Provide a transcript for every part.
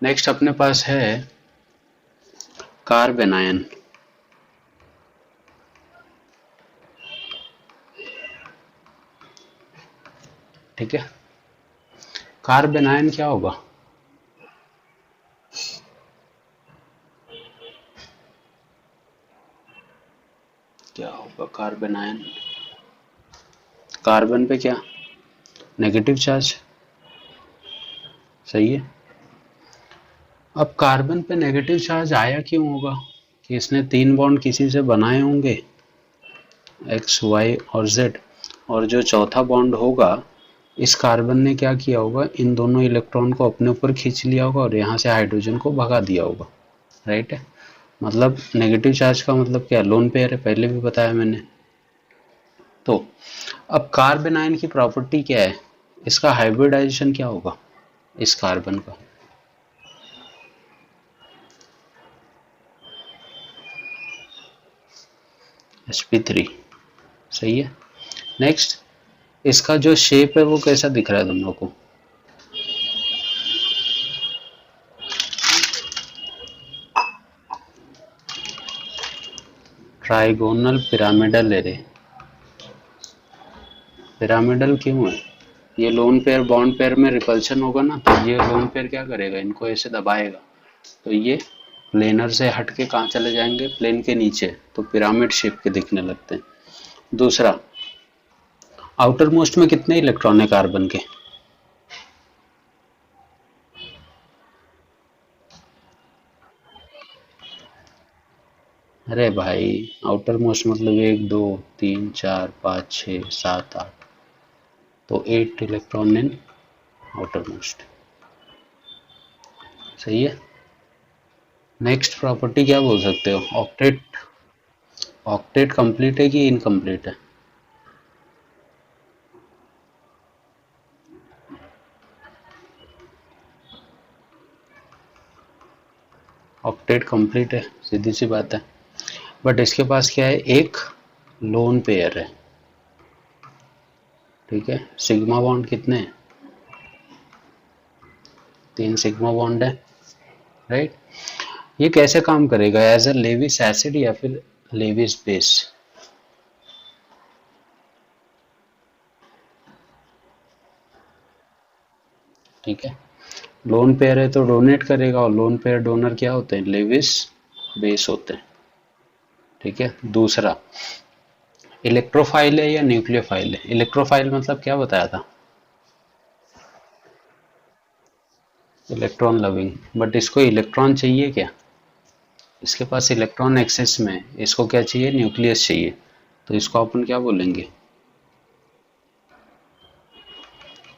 Next अपने पास है carbon ion. ठीक है, कार्बन आयन क्या होगा? क्या होगा कार्बन आयन? कार्बन पे क्या? Negative charge. सही है। अब कार्बन पे नेगेटिव चार्ज आया क्यों होगा? कि इसने 3 बॉन्ड किसी से बनाए होंगे, एक्स वाई और जेड, और जो चौथा बॉन्ड होगा इस कार्बन ने क्या किया होगा, इन दोनों इलेक्ट्रॉन को अपने ऊपर खींच लिया होगा और यहाँ से हाइड्रोजन को भगा दिया होगा। राइट है। मतलब नेगेटिव चार्ज का मतलब क्या? लोन पेयर है, पहले भी बताया मैंने। तो अब कार्बन आयन की प्रॉपर्टी क्या है? इसका हाइब्रिडाइजेशन क्या होगा इस कार्बन का? sp3। सही है। नेक्स्ट, इसका जो शेप है वो कैसा दिख रहा है तुम लोग को? Trigonal pyramidal array. पिरामिडल क्यों है? ये लोन पेयर बॉन्ड पेयर में रिपल्शन होगा ना, तो ये लोन पेयर क्या करेगा, इनको ऐसे दबाएगा, तो ये प्लेनर से हट के कहाँ चले जाएंगे, प्लेन के नीचे, तो पिरामिड शेप के दिखने लगते हैं। दूसरा, आउटर मोस्ट में कितने इलेक्ट्रॉन है कार्बन के? अरे भाई, आउटर मोस्ट मतलब 1 2 3 4 5 6 7 8, तो 8 इलेक्ट्रॉन इन आउटर मोस्ट। सही है। नेक्स्ट प्रॉपर्टी क्या बोल सकते हो? ऑक्टेट। ऑक्टेट कंप्लीट है कि इनकम्प्लीट है? ऑक्टेट कंप्लीट है, सीधी सी बात है। बट इसके पास क्या है, एक लोन पेयर है। ठीक है, सिग्मा बॉन्ड कितने हैं? 3 सिग्मा बॉन्ड है। राइट। ये कैसे काम करेगा, एज अ लेविस एसिड या फिर लेविस बेस? ठीक है, लोन पेयर है तो डोनेट करेगा, और लोन पेयर डोनर क्या होते हैं, लेविस बेस होते हैं। ठीक है। दूसरा, इलेक्ट्रोफाइल है या न्यूक्लियोफाइल है? इलेक्ट्रोफाइल मतलब क्या बताया था? Electron loving. बट इसको इलेक्ट्रॉन चाहिए क्या? इसके पास इलेक्ट्रॉन एक्सेस में है, इसको क्या चाहिए, न्यूक्लियस चाहिए, तो इसको अपन क्या बोलेंगे,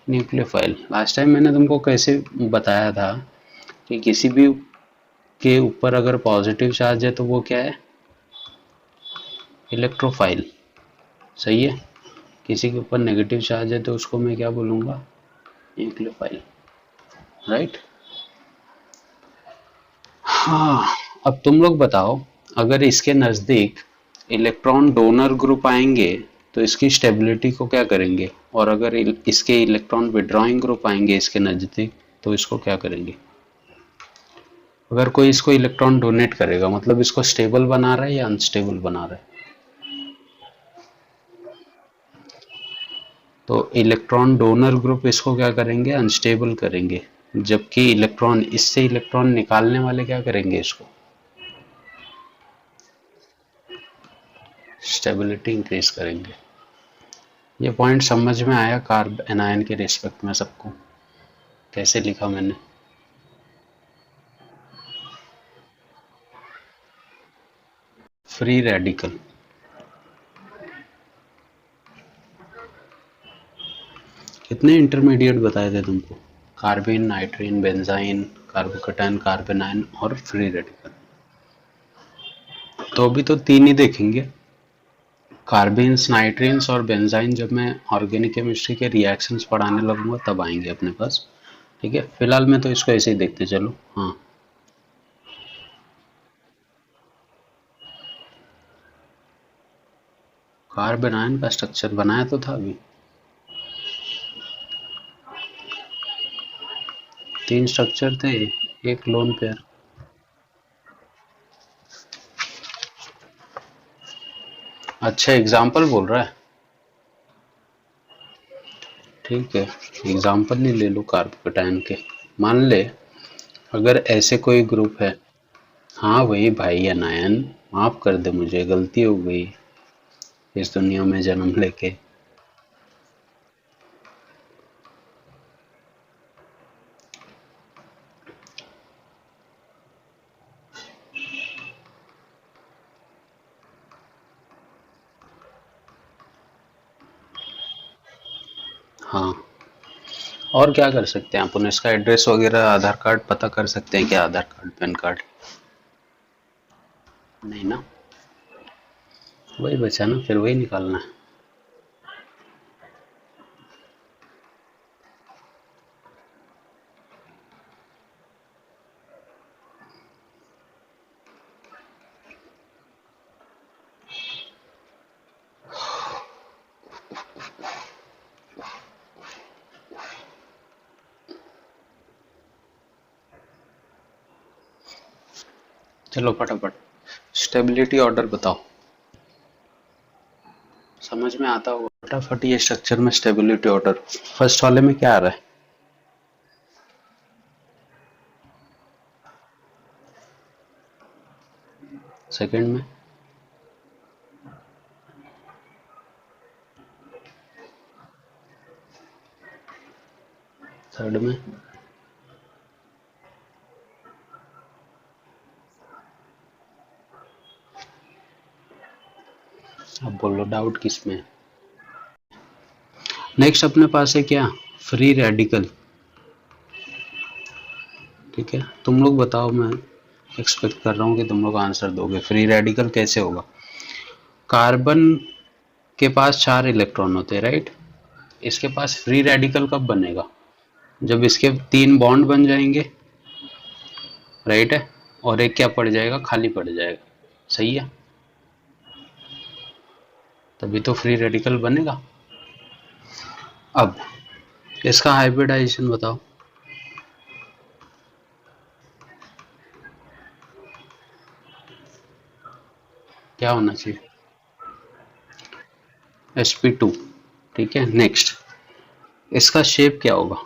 न्यूक्लियोफाइल। लास्ट टाइम मैंने तुमको कैसे बताया था कि किसी भी के ऊपर अगर पॉजिटिव चार्ज है तो वो क्या है, इलेक्ट्रोफाइल। सही है। किसी के ऊपर नेगेटिव चार्ज है तो उसको मैं क्या बोलूँगा, न्यूक्लियोफाइल। राइट। हाँ, अब तुम लोग बताओ, अगर इसके नज़दीक इलेक्ट्रॉन डोनर ग्रुप आएंगे तो इसकी स्टेबिलिटी को क्या करेंगे, और अगर इसके इलेक्ट्रॉन विड्रॉइंग ग्रुप आएंगे इसके नज़दीक तो इसको क्या करेंगे? अगर कोई इसको इलेक्ट्रॉन डोनेट करेगा मतलब इसको स्टेबल बना रहा है या अनस्टेबल बना रहा है? तो इलेक्ट्रॉन डोनर ग्रुप इसको क्या करेंगे, अनस्टेबल करेंगे, जबकि इलेक्ट्रॉन इससे इलेक्ट्रॉन निकालने वाले क्या करेंगे, इसको स्टेबिलिटी इंक्रीज करेंगे। ये पॉइंट समझ में आया कार्ब एनायन के रिस्पेक्ट में सबको? कैसे लिखा मैंने? Free radical. कितने इंटरमीडिएट बताए थे तुमको? Carbene, nitrene, benzyne, carbocation, carbanion और फ्री रेडिकल। तो अभी तो 3 ही देखेंगे, कार्बिन्स, नाइट्रीन्स और बेंजाइन। जब मैं ऑर्गेनिक केमिस्ट्री के रिएक्शंस पढ़ाने लगूंगा तब आएंगे अपने पास। ठीक है, फिलहाल में तो इसको ऐसे ही देखते चलो। हाँ, कार्बन आयन का स्ट्रक्चर बनाया तो था अभी। 3 स्ट्रक्चर थे। एक लोन पेयर। अच्छा एग्जाम्पल बोल रहा है। ठीक है, एग्जाम्पल ही ले लो कार्बोकेटायन के। मान ले अगर ऐसे कोई ग्रुप है। हाँ वही भाई अनायन, माफ कर दे मुझे, गलती हो गई इस दुनिया में जन्म लेके। हाँ, और क्या कर सकते हैं अपन, इसका एड्रेस वगैरह आधार कार्ड पता कर सकते हैं क्या, आधार कार्ड पैन कार्ड? नहीं ना, वही बचा ना, फिर वही निकालना है। चलो फटाफट स्टेबिलिटी ऑर्डर बताओ। समझ में आता होगा फटाफट ये स्ट्रक्चर में स्टेबिलिटी ऑर्डर। फर्स्ट वाले में क्या आ रहा है? सेकंड में? थर्ड में? अब बोलो डाउट किस में? नेक्स्ट अपने पास है क्या, फ्री रेडिकल। ठीक है, तुम लोग बताओ, मैं एक्सपेक्ट कर रहा हूँ कि तुम लोग आंसर दोगे। फ्री रेडिकल कैसे होगा? कार्बन के पास 4 इलेक्ट्रॉन होते हैं, राइट? इसके पास फ्री रेडिकल कब बनेगा? जब इसके 3 बॉन्ड बन जाएंगे, राइट है, और एक क्या पड़ जाएगा, खाली पड़ जाएगा। सही है, तभी तो फ्री रेडिकल बनेगा। अब इसका हाइब्रिडाइजेशन बताओ। क्या होना चाहिए? sp2। ठीक है, नेक्स्ट इसका शेप क्या होगा?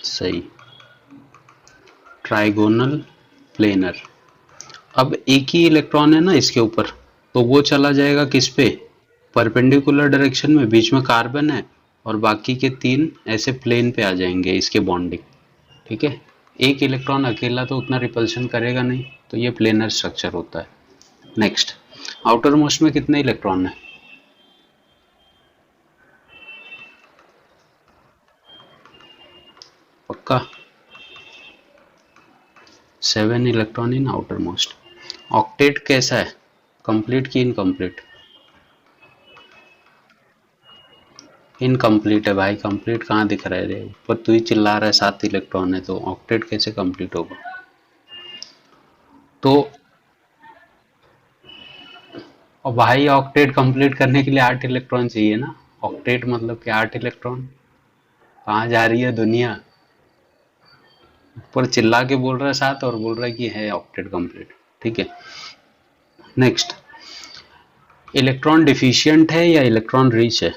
सही, ट्राइगोनल प्लेनर। अब एक ही इलेक्ट्रॉन है ना इसके ऊपर, तो वो चला जाएगा किस पे, परपेंडिकुलर डायरेक्शन में, बीच में कार्बन है, और बाकी के 3 ऐसे प्लेन पे आ जाएंगे इसके बॉन्डिंग। ठीक है, एक इलेक्ट्रॉन अकेला तो उतना रिपल्शन करेगा नहीं, तो ये प्लेनर स्ट्रक्चर होता है। नेक्स्ट, आउटर मोस्ट में कितने इलेक्ट्रॉन है? पक्का? 7 electron in outer most. Octet कैसा है, कंप्लीट की इनकम्प्लीट? इनकम्प्लीट है भाई, कंप्लीट कहाँ दिख रहा है रे, ऊपर तू ही चिल्ला रहा है 7 इलेक्ट्रॉन है, तो ऑक्टेट कैसे कंप्लीट होगा? तो और भाई ऑक्टेट कंप्लीट करने के लिए 8 इलेक्ट्रॉन चाहिए ना, ऑक्टेट मतलब कि 8 इलेक्ट्रॉन। कहाँ जा रही है दुनिया, ऊपर चिल्ला के बोल रहा है 7 और बोल रहा है कि है ऑक्टेट कंप्लीट। ठीक है, नेक्स्ट, इलेक्ट्रॉन डिफिशियंट है या इलेक्ट्रॉन रिच है?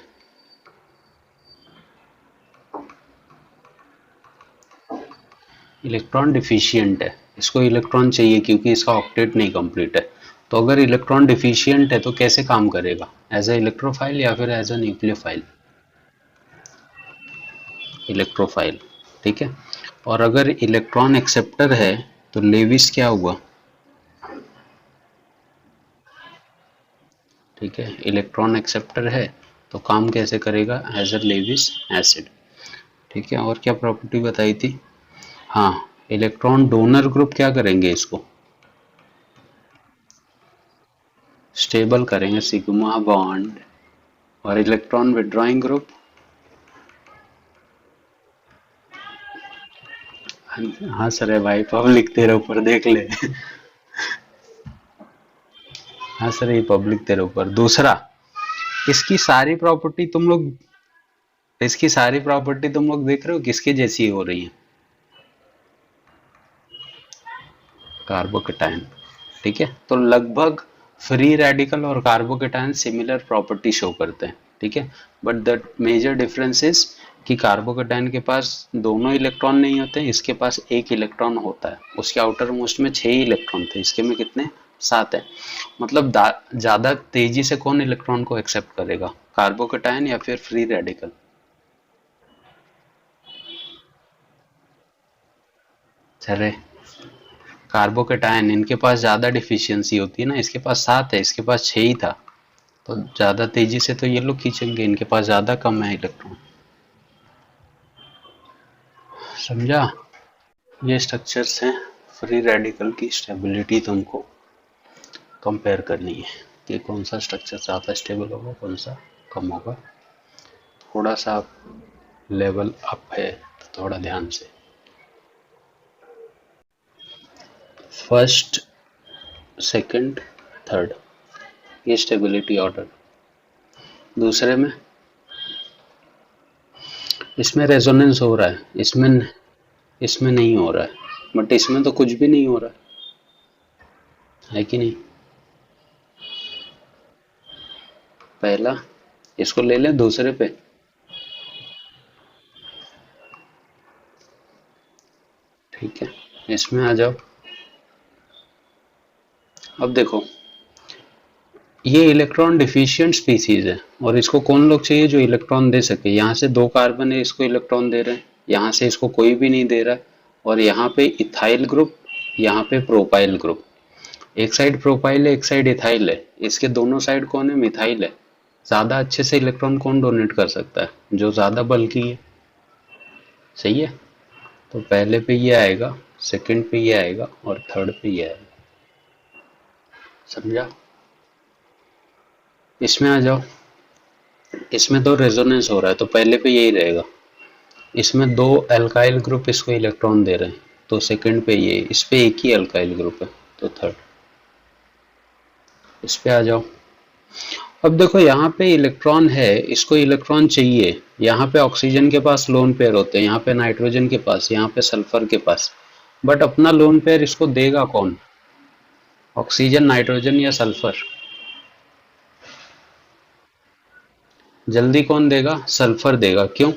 इलेक्ट्रॉन डिफिशियंट है, इसको इलेक्ट्रॉन चाहिए क्योंकि इसका ऑक्टेट नहीं कंप्लीट है। तो अगर इलेक्ट्रॉन डिफिशियंट है तो कैसे काम करेगा, एज ए इलेक्ट्रोफाइल या फिर एज ए न्यूक्लियोफाइल? इलेक्ट्रोफाइल। ठीक है, और अगर इलेक्ट्रॉन एक्सेप्टर है तो लेविस क्या हुआ? ठीक है, इलेक्ट्रॉन एक्सेप्टर है तो काम कैसे करेगा, एज अ लेविस एसिड। ठीक है, और क्या प्रॉपर्टी बताई थी? हाँ, इलेक्ट्रॉन डोनर ग्रुप क्या करेंगे, इसको स्टेबल करेंगे, सिग्मा बॉन्ड। और इलेक्ट्रॉन विड्रॉइंग ग्रुप, हाँ सर है भाई, पब्लिक तेरे ऊपर देख ले। हाँ सर, ये पब्लिक तेरे ऊपर। दूसरा, इसकी सारी प्रॉपर्टी तुम लोग इसकी सारी प्रॉपर्टी तुम लोग देख रहे हो किसके जैसी हो रही है? कार्बोकेटायन। ठीक है, तो लगभग फ्री रेडिकल और कार्बोकेटायन सिमिलर प्रॉपर्टी शो करते हैं। ठीक है, but the major difference is कि कार्बोकेटायन के पास दोनों इलेक्ट्रॉन नहीं होते, इसके पास एक इलेक्ट्रॉन होता है। उसके आउटर मोस्ट में 6 इलेक्ट्रॉन थे, इसके में कितने? 7 है। मतलब ज्यादा तेजी से कौन इलेक्ट्रॉन को एक्सेप्ट करेगा, कार्बोकेटायन या फिर फ्री रेडिकल? चले, कार्बोकेटायन इनके पास ज्यादा डिफिशियंसी होती है ना, इसके पास 7 है, इसके पास 6 ही था, तो ज्यादा तेजी से तो ये लोग खींचेंगे, इनके पास ज्यादा कम है इलेक्ट्रॉन। समझा? ये स्ट्रक्चर्स हैं। फ्री रेडिकल की स्टेबिलिटी तुमको कंपेयर करनी है कि कौन सा स्ट्रक्चर ज़्यादा स्टेबल होगा, कौन सा कम होगा। थोड़ा सा लेवल अप है तो थोड़ा ध्यान से। फर्स्ट, सेकंड, थर्ड, ये स्टेबिलिटी ऑर्डर। दूसरे में इसमें रेजोनेंस हो रहा है, इसमें नहीं हो रहा है, बट इसमें तो कुछ भी नहीं हो रहा है कि नहीं? पहला, इसको ले लें दूसरे पे। ठीक है, इसमें आ जाओ। अब देखो, ये इलेक्ट्रॉन डिफिशिएंट स्पीसीज है और इसको कौन लोग चाहिए जो इलेक्ट्रॉन दे सके। यहाँ से 2 कार्बन है, इसको इलेक्ट्रॉन दे रहे हैं, यहाँ से इसको कोई भी नहीं दे रहा है, और यहाँ पे इथाइल ग्रुप, यहाँ पे प्रोपाइल ग्रुप। एक साइड प्रोपाइल है, एक साइड इथाइल है, इसके दोनों साइड कौन है? मिथाइल है। ज्यादा अच्छे से इलेक्ट्रॉन कौन डोनेट कर सकता है? जो ज्यादा बल्कि है। सही है, तो पहले पे ये आएगा, सेकंड पे ये आएगा और थर्ड पे ये आएगा। समझा? इसमें आ जाओ। इसमें तो रेजोनेंस हो रहा है तो पहले पे यही रहेगा। इसमें 2 अल्काइल ग्रुप इसको इलेक्ट्रॉन दे रहे हैं, तो सेकंड पे ये, इस पे एक ही अल्काइल ग्रुप है तो थर्ड। इस पे आ जाओ। अब देखो, यहाँ पे इलेक्ट्रॉन है, इसको इलेक्ट्रॉन चाहिए। यहाँ पे ऑक्सीजन के पास लोन पेयर होते हैं, यहाँ पे नाइट्रोजन के पास, यहाँ पे सल्फर के पास, बट अपना लोन पेयर इसको देगा कौन? ऑक्सीजन, नाइट्रोजन या सल्फर? जल्दी कौन देगा? सल्फर देगा। क्यों?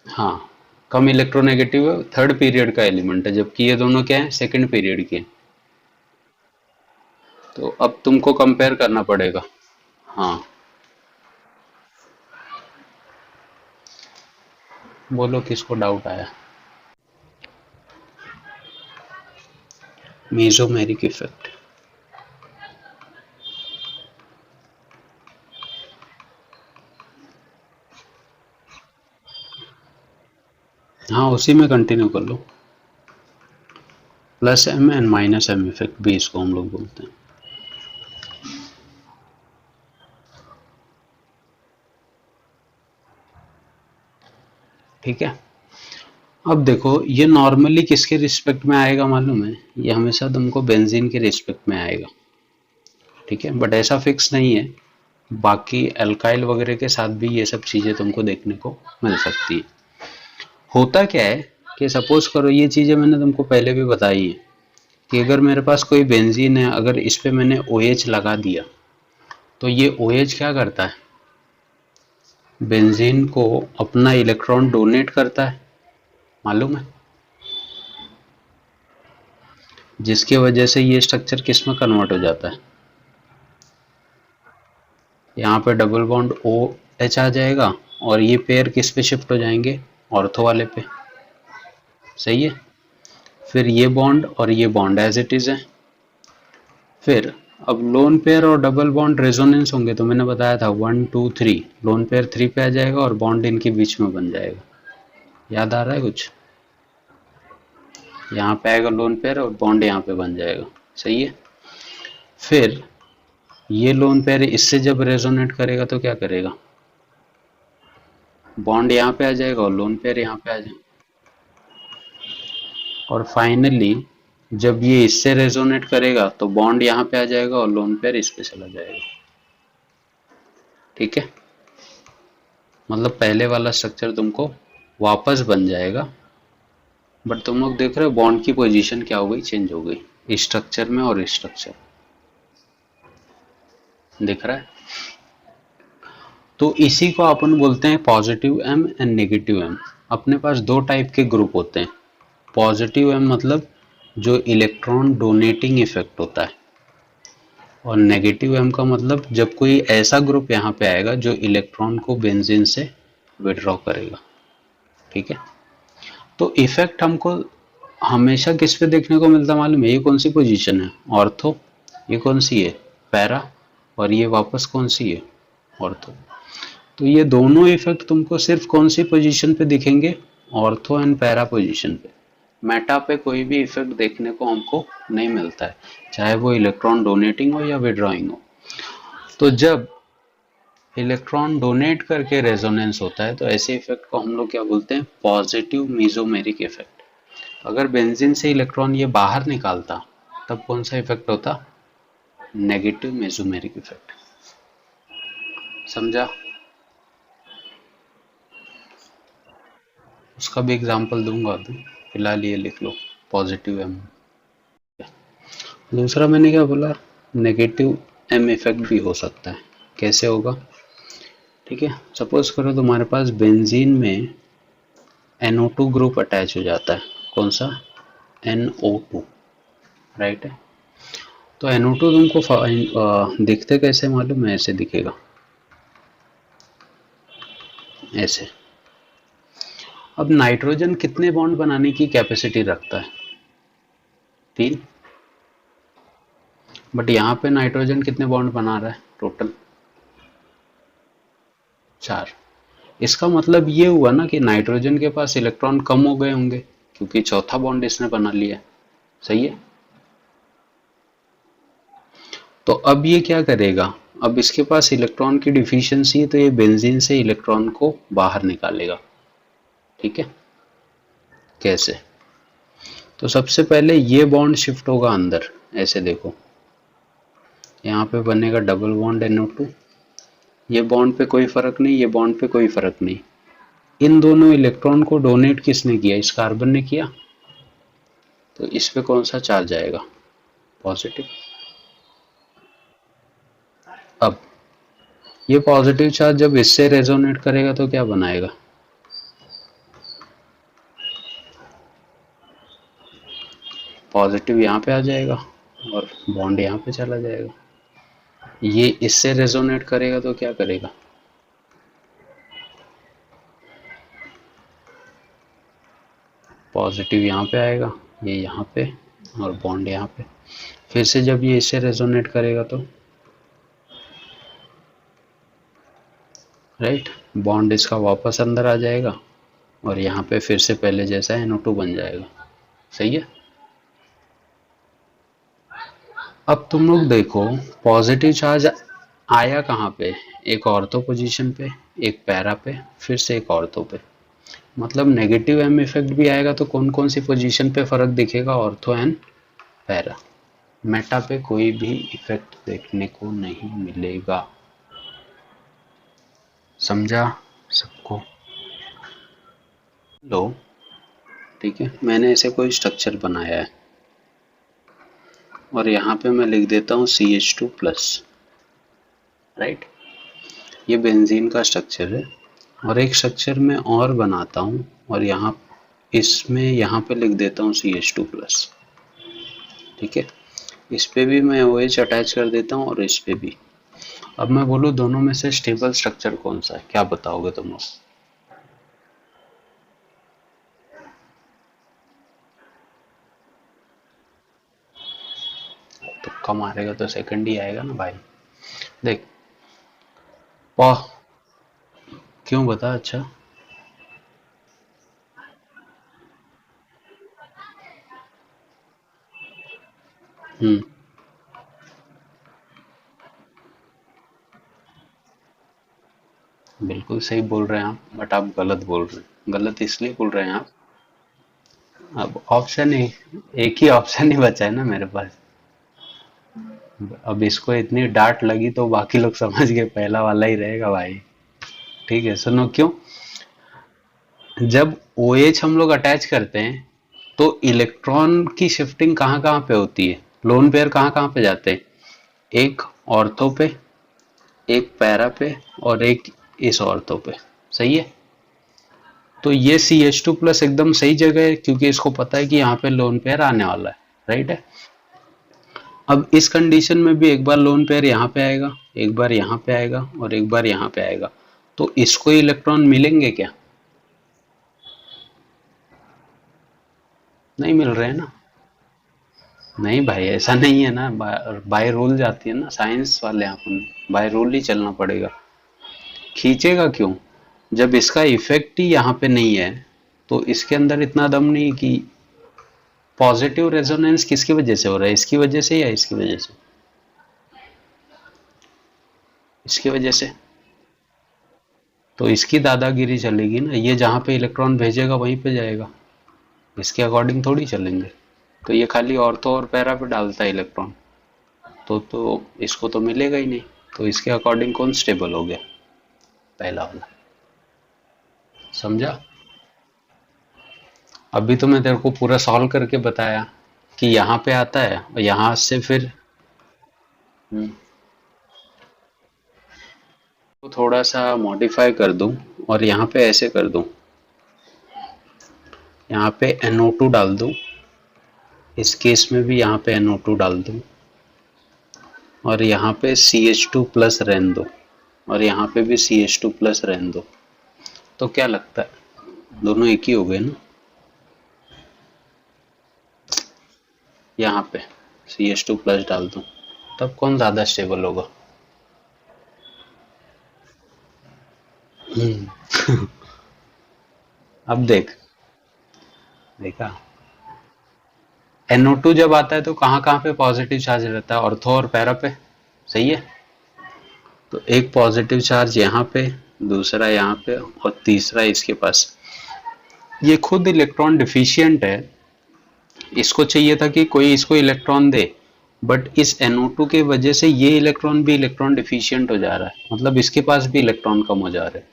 हाँ, कम इलेक्ट्रोनेगेटिव है, थर्ड पीरियड का एलिमेंट है, जबकि ये दोनों क्या है? सेकंड पीरियड के। तो अब तुमको कंपेयर करना पड़ेगा। हाँ, बोलो किसको डाउट आया? Mesomeric effect. हाँ, उसी में कंटिन्यू कर लो। Plus M and minus M effect भी इसको हम लोग बोलते हैं। ठीक है, अब देखो, ये नॉर्मली किसके रिस्पेक्ट में आएगा मालूम है? ये हमेशा तुमको बेंजीन के रिस्पेक्ट में आएगा। ठीक है, बट ऐसा फिक्स नहीं है, बाकी अल्काइल वगैरह के साथ भी ये सब चीजें तुमको देखने को मिल सकती है। होता क्या है कि सपोज करो, ये चीजें मैंने तुमको पहले भी बताई है कि अगर मेरे पास कोई बेंजीन है, अगर इस पे मैंने OH लगा दिया तो ये OH क्या करता है? बेंजीन को अपना इलेक्ट्रॉन डोनेट करता है, मालूम है? जिसकी वजह से ये स्ट्रक्चर किस में कन्वर्ट हो जाता है? यहाँ पे डबल बॉन्ड OH आ जाएगा और ये पेयर किस पे शिफ्ट हो जाएंगे? ऑर्थो वाले पे। सही है, फिर ये बॉन्ड और ये बॉन्ड एज इट इज है। फिर अब लोन पेयर और डबल बॉन्ड रेजोनेंस होंगे, तो मैंने बताया था 1 2 3, लोन पेयर 3 पे आ जाएगा और बॉन्ड इनके बीच में बन जाएगा। याद आ रहा है कुछ? यहाँ पे आएगा लोन पेयर और बॉन्ड यहाँ पे बन जाएगा। सही है, फिर ये लोन पेयर इससे जब रेजोनेट करेगा तो क्या करेगा? बॉन्ड यहाँ पे आ जाएगा और लोन पेयर यहाँ पे आ जाएगा, और फाइनली जब ये इससे रेजोनेट करेगा तो बॉन्ड यहाँ पे आ जाएगा और लोन पेयर इस पे चला जाएगा। ठीक है, मतलब पहले वाला स्ट्रक्चर तुमको वापस बन जाएगा, बट तुम लोग देख रहे हो बॉन्ड की पोजीशन क्या हो गई, चेंज हो गई स्ट्रक्चर में और स्ट्रक्चर, दिख रहा है। तो इसी को अपन बोलते हैं positive M and negative M. अपने पास दो टाइप के ग्रुप होते हैं। पॉजिटिव एम मतलब जो इलेक्ट्रॉन डोनेटिंग इफेक्ट होता है, और नेगेटिव एम का मतलब जब कोई ऐसा ग्रुप यहाँ पे आएगा जो इलेक्ट्रॉन को बेंजीन से विड्रॉ करेगा। ठीक है, तो इफेक्ट हमको हमेशा किस पे देखने को मिलता मालूम है? ये कौन सी पोजीशन है? ऑर्थो। ये कौन सी है? पैरा। और ये वापस कौन सी है? ऑर्थो। तो ये दोनों इफेक्ट तुमको सिर्फ कौन सी पोजीशन पे दिखेंगे? ऑर्थो एंड पैरा पोजीशन पे। मेटा पे कोई भी इफेक्ट देखने को हमको नहीं मिलता है, चाहे वो इलेक्ट्रॉन डोनेटिंग हो या विड्रॉइंग हो। तो जब इलेक्ट्रॉन डोनेट करके रेजोनेंस होता है तो ऐसे इफेक्ट को हम लोग क्या बोलते हैं? Positive mesomeric effect. अगर बेंजीन से इलेक्ट्रॉन ये बाहर निकालता तब कौन सा इफेक्ट होता? Negative mesomeric effect. समझा? उसका भी एग्जांपल दूंगा अभी, फिलहाल ये लिख लो पॉजिटिव एम। दूसरा मैंने क्या बोला? नेगेटिव एम इफेक्ट भी हो सकता है। कैसे होगा? ठीक है, सपोज करो तुम्हारे पास बेंजीन में NO2 ग्रुप अटैच हो जाता है। कौन सा? NO2, राइट है। तो NO2 तुमको दिखते कैसे मालूम है? ऐसे दिखेगा, ऐसे। अब नाइट्रोजन कितने बॉन्ड बनाने की कैपेसिटी रखता है? 3। बट यहाँ पे नाइट्रोजन कितने बॉन्ड बना रहा है टोटल? 4। इसका मतलब ये हुआ ना कि नाइट्रोजन के पास इलेक्ट्रॉन कम हो गए होंगे, क्योंकि चौथा बॉन्ड इसने बना लिया। सही है। तो अब ये क्या करेगा? अब इसके पास इलेक्ट्रॉन की डिफिशियंसी है, तो ये बेंजीन से इलेक्ट्रॉन को बाहर निकालेगा। ठीक है, कैसे? तो सबसे पहले ये बॉन्ड शिफ्ट होगा अंदर, ऐसे देखो, यहाँ पे बनेगा डबल बॉन्ड NO2। ये बॉन्ड पे कोई फर्क नहीं, ये बॉन्ड पे कोई फर्क नहीं। इन दोनों इलेक्ट्रॉन को डोनेट किसने किया? इस कार्बन ने किया। तो इस पे कौन सा चार्ज आएगा? पॉजिटिव। अब ये पॉजिटिव चार्ज जब इससे रेजोनेट करेगा तो क्या बनाएगा? पॉजिटिव यहाँ पे आ जाएगा और बॉन्ड यहाँ पे चला जाएगा। ये इससे रेजोनेट करेगा तो क्या करेगा? पॉजिटिव यहाँ पे आएगा, ये यहाँ पे, और बॉन्ड यहाँ पे। फिर से जब ये इससे रेजोनेट करेगा तो राइट, बॉन्ड इसका वापस अंदर आ जाएगा और यहाँ पे फिर से पहले जैसा NO2 बन जाएगा। सही है। अब तुम लोग देखो, पॉजिटिव चार्ज आया कहाँ पे? एक ऑर्थो पोजीशन पे, एक पैरा पे, फिर से एक ऑर्थो पे। मतलब नेगेटिव एम इफेक्ट भी आएगा तो कौन कौन सी पोजीशन पे फर्क दिखेगा? Ortho and para. मेटा पे कोई भी इफेक्ट देखने को नहीं मिलेगा। समझा सबको? लो, ठीक है, मैंने ऐसे कोई स्ट्रक्चर बनाया है और यहाँ पे मैं लिख देता हूँ CH2+, राइट। ये बेंजीन का स्ट्रक्चर है। और एक स्ट्रक्चर मैं और बनाता हूँ और यहाँ इसमें यहाँ पे लिख देता हूँ CH2+। ठीक है, इस पे भी मैं OH अटैच कर देता हूँ और इस पे भी। अब मैं बोलूँ दोनों में से स्टेबल स्ट्रक्चर कौन सा है? क्या बताओगे तुम लोग? तुक्का मारेगा तो सेकंड ही आएगा ना भाई। देख, पा क्यों बता? अच्छा, हम्म, बिल्कुल सही बोल रहे हैं आप, बट आप गलत बोल रहे हैं। गलत इसलिए बोल रहे हैं आप, अब ऑप्शन एक ही ऑप्शन ही बचा है ना मेरे पास। अब इसको इतनी डांट लगी तो बाकी लोग समझ गए पहला वाला ही रहेगा भाई। ठीक है, सुनो क्यों। जब OH हम लोग अटैच करते हैं तो इलेक्ट्रॉन की शिफ्टिंग कहाँ कहाँ पे होती है, लोन पेयर कहाँ कहाँ पे जाते हैं, एक ऑर्थो पे, एक पैरा पे, और एक इस ऑर्थो पे। सही है। तो ये CH2 प्लस एकदम सही जगह है क्योंकि इसको पता है कि यहाँ पे लोन पेयर आने वाला है। राइट है। अब इस कंडीशन में भी एक बार लोन पेयर यहाँ पे आएगा, एक बार यहाँ पे आएगा और एक बार यहाँ पे आएगा, तो इसको इलेक्ट्रॉन मिलेंगे क्या? नहीं मिल रहे हैं ना। नहीं भाई ऐसा नहीं है ना, बाय रूल जाती है ना साइंस वाले, अपन बाय रूल ही चलना पड़ेगा। खींचेगा क्यों? जब इसका इफेक्ट ही यहाँ पे नहीं है तो इसके अंदर इतना दम नहीं कि पॉजिटिव रेजोनेंस किसकी वजह से हो रहा है, इसकी वजह से या इसकी वजह से? इसकी वजह से। तो इसकी दादागिरी चलेगी ना, ये जहाँ पे इलेक्ट्रॉन भेजेगा वहीं पे जाएगा, इसके अकॉर्डिंग थोड़ी चलेंगे। तो ये खाली ऑर्थो और पैरा पे डालता है इलेक्ट्रॉन, तो इसको तो मिलेगा ही नहीं। तो इसके अकॉर्डिंग कौन स्टेबल हो गया? पहला वाला। समझा? अभी तो मैं तेरे को पूरा सॉल्व करके बताया कि यहाँ पे आता है और यहाँ से फिर तो थोड़ा सा मॉडिफाई कर दूं और यहाँ पे ऐसे कर दूं, यहाँ पे NO2 डाल दूं, इस केस में भी यहाँ पे NO2 डाल दूं, और यहाँ पे CH2 प्लस रहने दो, और यहाँ पे भी CH2 प्लस रहने दो। तो क्या लगता है दोनों एक ही हो गए ना? यहाँ पे CH2 प्लस डाल दूं, तब कौन ज्यादा स्टेबल होगा? अब देख, देखा। NO2 जब आता है तो कहाँ कहाँ पे पॉजिटिव चार्ज रहता है, ऑर्थो और पैरा पे। सही है। तो एक पॉजिटिव चार्ज यहाँ पे, दूसरा यहाँ पे, और तीसरा इसके पास। ये खुद इलेक्ट्रॉन डिफिशियंट है, इसको चाहिए था कि कोई इसको इलेक्ट्रॉन दे, बट इस NO2 के वजह से ये इलेक्ट्रॉन भी इलेक्ट्रॉन डिफिशियंट हो जा रहा है, मतलब इसके पास भी इलेक्ट्रॉन कम हो जा रहे हैं।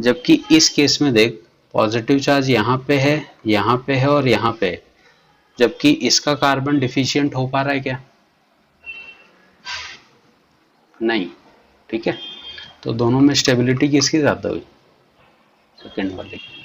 जबकि इस केस में देख, पॉजिटिव चार्ज यहाँ पे है, यहाँ पे है और यहाँ पे है, जबकि इसका कार्बन डिफिशियंट हो पा रहा है क्या? नहीं। ठीक है। तो दोनों में स्टेबिलिटी किसकी ज्यादा हुई? सेकेंड वाले की।